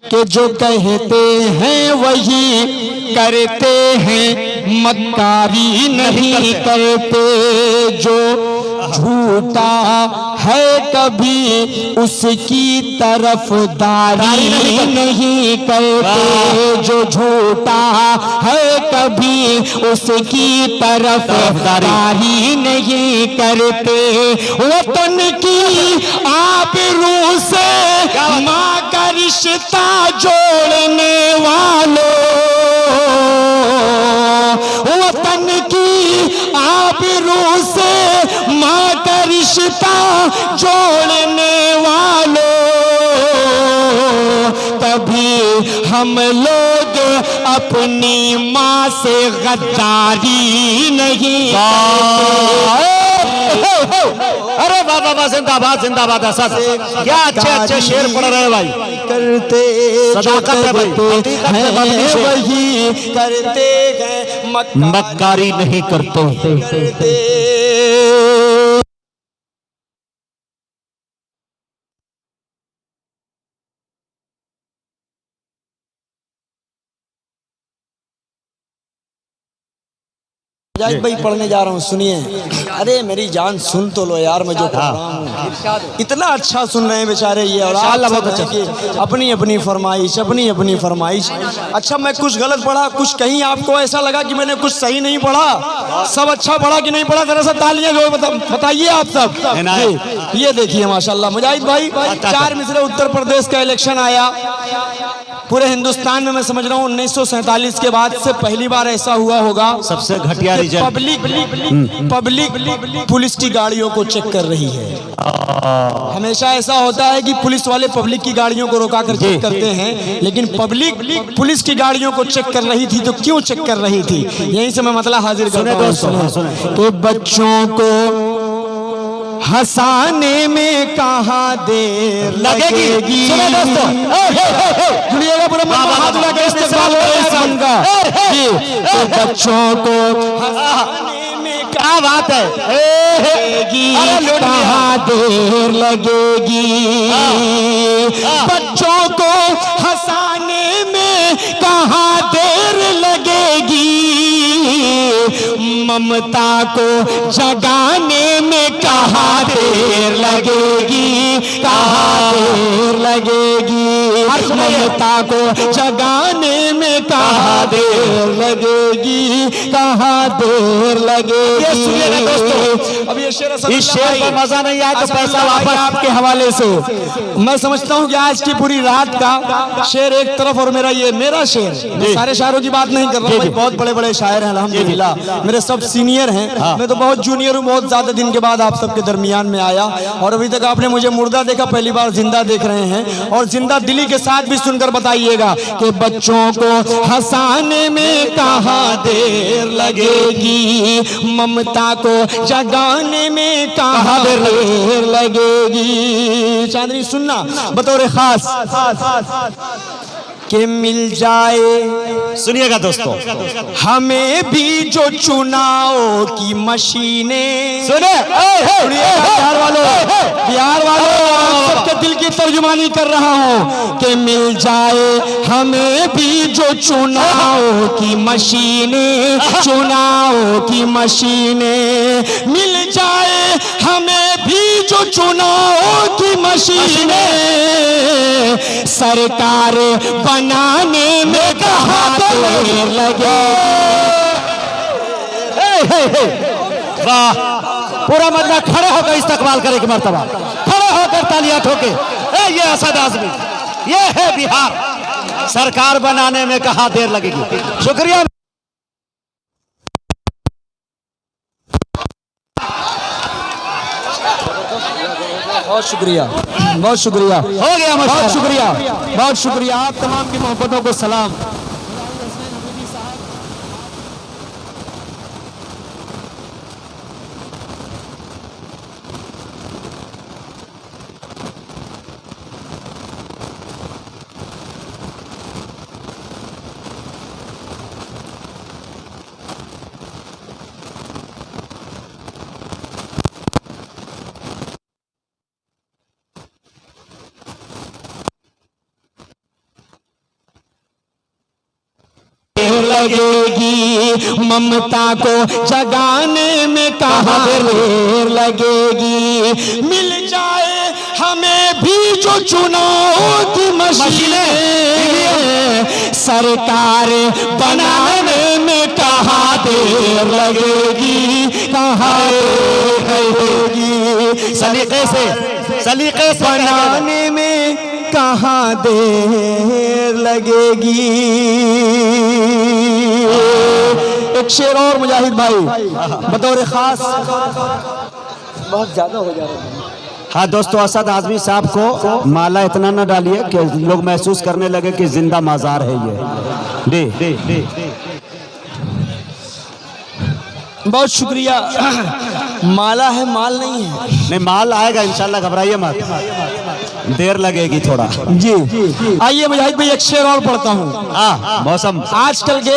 कि जो कहते हैं वही करते हैं, मक्कारी नहीं करते। जो झूठा है कभी उसकी तरफदारी नहीं करते। जो झूठा है कभी उसकी तरफदारी नहीं करते। वतन की आबरू से माँ का रिश्ता जोड़ने वालों, वतन की आबरू से माँ का रिश्ता जोड़ने वालों, कभी हम लोग अपनी माँ से गद्दारी नहीं करते। अरे वाह वाह वाह, जिंदाबाद जिंदाबाद। ऐसा क्या अच्छे अच्छे शेर पढ़ रहे भाई। करते सदाकत है भाई, वही करते हैं, मक्कारी नहीं करते। मुजाहिद भाई पढ़ने जा रहा हूँ, सुनिए। अरे मेरी जान सुन तो लो यार, मैं जो पढ़ रहा हूँ इतना अच्छा सुन रहे हैं बेचारे ये। और बहुत अच्छा कि अपनी अपनी फरमाइश, अपनी अपनी फरमाइश। अच्छा मैं कुछ गलत पढ़ा, कुछ कहीं आपको ऐसा लगा कि मैंने कुछ सही नहीं पढ़ा? सब अच्छा पढ़ा कि नहीं पढ़ा? जरा सा तालियां जो बताइए आप सब। ये देखिए माशाल्लाह मुजाहिद भाई, 4 मिसरे उत्तर प्रदेश का इलेक्शन आया। पूरे हिंदुस्तान में मैं समझ रहा हूँ 1947 के बाद से पहली बार ऐसा हुआ होगा। सबसे घटिया पब्लिक पुलिस की गाड़ियों को चेक कर रही है। हमेशा ऐसा होता है कि पुलिस वाले पब्लिक की गाड़ियों को रोका कर चेक करते हैं, लेकिन पब्लिक पुलिस की गाड़ियों को चेक कर रही थी। तो क्यों चेक कर रही थी, यहीं से मैं मतलब हाजिर करता हूं। तो बच्चों को हंसाने में कहाँ देर लगेगी। जुड़िएगा पूरा हाथ लगा के इस्तेमाल का। तो बच्चों को हंसाने में क्या बात है, कहाँ देर लगेगी। बच्चों को हंसाने में कहाँ देर लगेगी। ममता को जगाने में कहाँ देर लगेगी, कहाँ देर लगेगी। ममता को जगाने में कहाँ देर लगेगी, कहाँ देर लगेगी। अब ये शेर इस शेर का मजा नहीं आया तो पैसा वापस आपके हवाले से। मैं समझता हूँ कि आज की पूरी रात का शेर एक तरफ और मेरा शेर, सारे शायरों की बात नहीं कर रहा हूँ। बहुत बड़े बड़े शायर हैं अल्हम्दुलिल्लाह, मेरे सब सीनियर हैं। मैं तो बहुत जूनियर हूँ, बहुत ज्यादा दिन के बाद आप सबके दरमियान में आया। और अभी तक आपने मुझे मुर्दा देखा, पहली बार जिंदा देख रहे हैं। और जिंदा दिली के साथ भी सुनकर बताइएगा कि बच्चों को हंसाने में कहाँ देर लगेगी, ममता को जगाने में कहाँ देर लगेगी। चांदनी सुनना बतौर खास के मिल जाए, सुनिएगा दोस्तों, हमें भी जो चुनाव की मशीनें। सुने बिहार वालों सबके दिल की तर्जुमानी कर रहा हूँ कि मिल जाए हमें भी जो चुनाव की मशीनें, चुनाव की मशीनें। मिल जाए हमें भी जो चुनाव की मशीनें, सरकार बनाने में कहाँ देर लगे। वाह, पूरा मतलब खड़े होकर इस्तकबाल करे कि मर्तबा, खड़े होकर तालियां ठोके। ये असद आजमी, ये है बिहार। सरकार बनाने में कहाँ देर लगेगी। शुक्रिया। बहुत शुक्रिया, बहुत शुक्रिया, हो गया, बहुत शुक्रिया, बहुत शुक्रिया। आप तमाम की मोहब्बतों को सलाम। लगेगी, ममता को जगाने में कहाँ देर लगेगी। मिल जाए हमें भी जो चुनाव की मशीनें, सरकार बनाने में कहाँ देर लगेगी, कहाँ देर लगेगी। सलीके से बनाने में कहाँ देर लगेगी। एक शेर और मुजाहिद भाई बतौर खास। बहुत ज्यादा हो जा रहा है। हाँ दोस्तों, असद आजमी साहब को माला इतना न डालिए कि लोग महसूस करने लगे कि जिंदा माजार है ये। दे बहुत शुक्रिया। माला है, माल नहीं है। नहीं, माल आएगा इंशाल्लाह, घबराइए मत, देर लगेगी थोड़ा। जी आइए मुजाहिद भाई एक शेर और पढ़ता हूँ। हाँ, मौसम आजकल के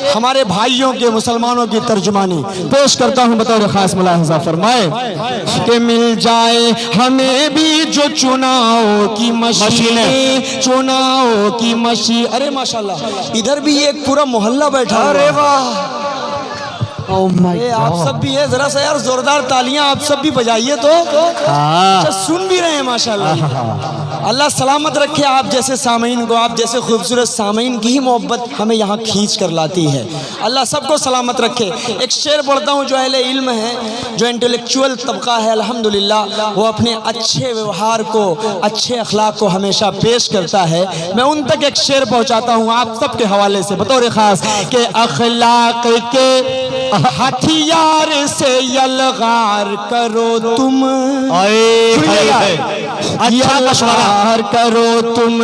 हमारे भाइयों के मुसलमानों की तर्जुमानी पेश करता हूँ बतौर खास। मुलाहिज़ा फरमाए कि मिल जाए हमें भी जो चुनाव की मशीनें, चुनाव की मशीन। अरे माशाल्लाह, इधर भी एक पूरा मोहल्ला बैठा। अरे वाह, आप सब भी है, जरा सा यार जोरदार तालियां आप सब भी बजाइए तो। अच्छा, सुन भी रहे हैं माशाल्लाह। अल्लाह सलामत रखे आप जैसे सामीन को, आप जैसे खूबसूरत सामीन की ही मोहब्बत हमें यहाँ खींच कर लाती है। अल्लाह सबको सलामत रखे। एक शेर पढ़ता हूँ। जो अहले इल्म है, जो इंटेलेक्चुअल तबका है, अल्हम्दुलिल्लाह वो अपने अच्छे व्यवहार को, अच्छे अखलाक को हमेशा पेश करता है। मैं उन तक एक शेर पहुँचाता हूँ आप सबके हवाले से बतौर खास कि अखलाक के हथियार से यलगार करो तुम। अच्छा मशवरा करो तुम,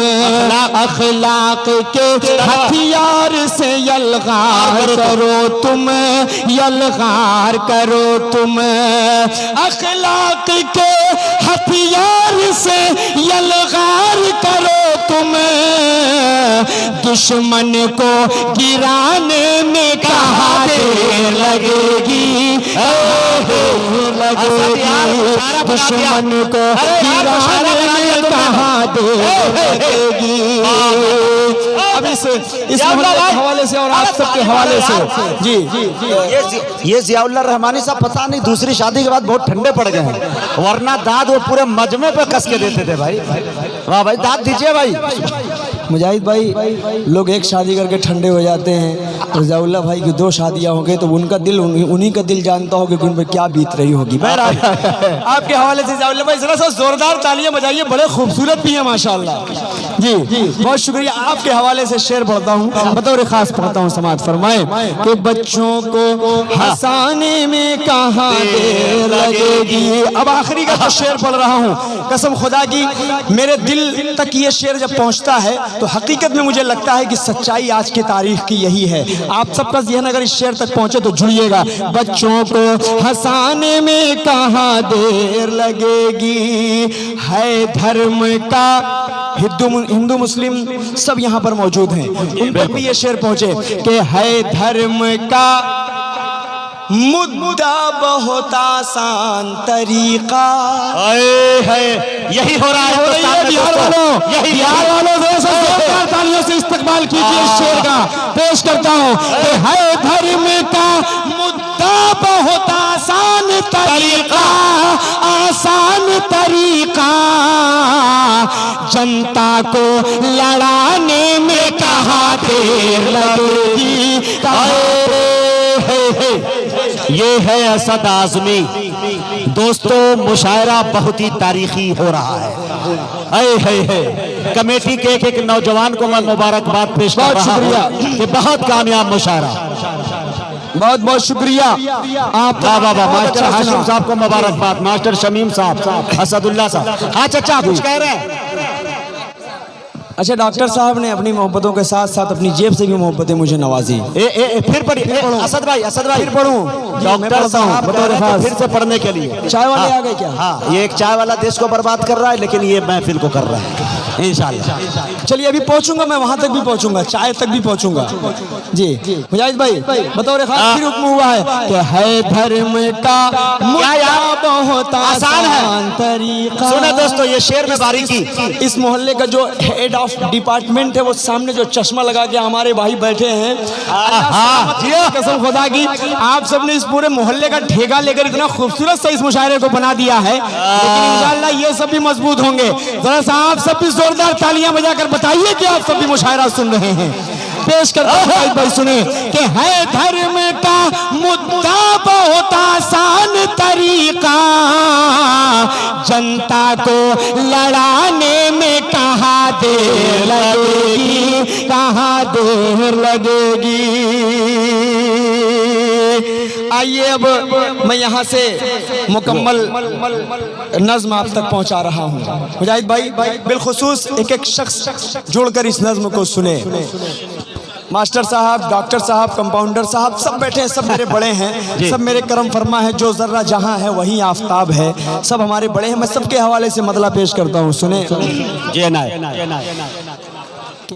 अखलाक के हथियार से यलगार करो तुम, यलगार करो तुम। अखलाक के हथियार से यलगार करो तुम, दुश्मन को गिराने में कहाँ देर लगेगी, दुश्मन को गिराने में कहाँ देर लगेगी। अब इस हवाले से और आप सबके हवाले से जी ये जियाउल्लाह रहमानी साहब पता नहीं दूसरी शादी के बाद बहुत ठंडे पड़ गए हैं, वरना दाद वो पूरे मजमे पे कस के देते थे भाई। वाह भाई, दाद दीजिए भाई। मुजाहिद भाई, लोग एक शादी करके ठंडे हो जाते हैं, तो जियाउल्लाह भाई की 2 शादियां हो गई तो उनका दिल, उन्हीं का दिल जानता होगा कि उन पर क्या बीत रही होगी। आपके हवाले से जियाउल्लाह भाई जरा सा जोरदार तालियां बजाइए, बड़े खूबसूरत भी हैं माशाल्लाह। जी बहुत शुक्रिया। आपके हवाले से शेर पढ़ता हूँ बतौर खास पढ़ता हूँ। समात फरमाए कि बच्चों को हंसाने में कहाँ देर लगेगी। अब आखिरी का जो शेर पढ़ रहा हूँ, कसम खुदा की मेरे दिल तक ये शेर जब पहुँचता है तो हकीकत में मुझे लगता है कि सच्चाई आज की तारीख की यही है। आप सबका ज़हन अगर इस शेर तक पहुंचे तो जुड़िएगा। बच्चों को हंसाने में कहाँ देर लगेगी, है धर्म का, हिंदू मुस्लिम सब यहाँ पर मौजूद हैं, उन पर भी ये शेर पहुंचे कि है धर्म का मुद्दा बहुत आसान तरीका। है यही हो रहा है। बिहार वालों तालियों से इस्तकबाल कीजिए इस शेर का। पेश करता हूँ कि है धर्म का मुद्दा बहुत आसान तरीका, आसान तरीका, जनता को लड़ाने में कहाँ देर लगेगी। ये है असद आजमी। दोस्तों, मुशायरा बहुत ही तारीखी हो रहा है। कमेटी के एक नौजवान को मैं मुबारकबाद पेश कर रहा हूं कि बहुत कामयाब मुशायरा। बहुत बहुत शुक्रिया। आप मास्टर हाशिम साहब को मुबारकबाद, मास्टर शमीम साहब, असदुल्ला साहब। हाँ चाचा, कुछ कह रहे हैं? अच्छा, डॉक्टर साहब ने अपनी मोहब्बतों के साथ साथ अपनी जेब से भी मोहब्बतें मुझे नवाजी। फिर पढ़िए असद भाई, फिर पढ़ूं। डॉक्टर साहब बतौर खास फिर से पढ़ने के लिए। चाय वाले आ गए क्या? हाँ, ये एक चाय वाला देश को बर्बाद कर रहा है, लेकिन ये महफिल को कर रहा है। इंशाल्लाह। चलिए अभी पहुंचूंगा मैं, वहां तक भी पहुंचूंगा, चाय तक भी पहुंचूंगा। जी मुजाहिद भाई बतौर खास फिर हुक्म हुआ है कि है धर्म का मुद्दा बहुत आसान है। तरीका। सुना दोस्तों, ये शेर में बारीकी। इस मोहल्ले का जो हेड ऑफ डिपार्टमेंट है वो सामने जो चश्मा लगा के हमारे भाई बैठे हैं, कसम खुदा की आप सबने इस पूरे मोहल्ले का ठेका लेकर इतना खूबसूरत सा इस मुशायरे को बना दिया है, लेकिन इंशाअल्लाह ये सब भी मजबूत होंगे। जरा सा आप सब भी जोरदार तालियां बजाकर बताइए कि आप सब भी मुशायरा सुन रहे हैं। पेश करता हूं भाई सुने कि है धर्म का मुद्दा बहुत आसान तरीका, जनता को लड़ाने में कहाँ देर लगेगी, कहाँ देर लगेगी। आइए अब मैं यहाँ से मुकम्मल नज्म आप तक पहुँचा रहा हूँ। मुजाहिद भाई बिलखुसूस एक एक शख्स जुड़कर इस नज्म को सुने। मास्टर साहब, डॉक्टर साहब, कंपाउंडर साहब सब बैठे हैं, सब मेरे बड़े हैं, सब मेरे करम फरमा है। जो जर्रा जहाँ है वही आफताब है, सब हमारे बड़े हैं। मैं सबके हवाले से मतला पेश करता हूँ, सुने। जी ना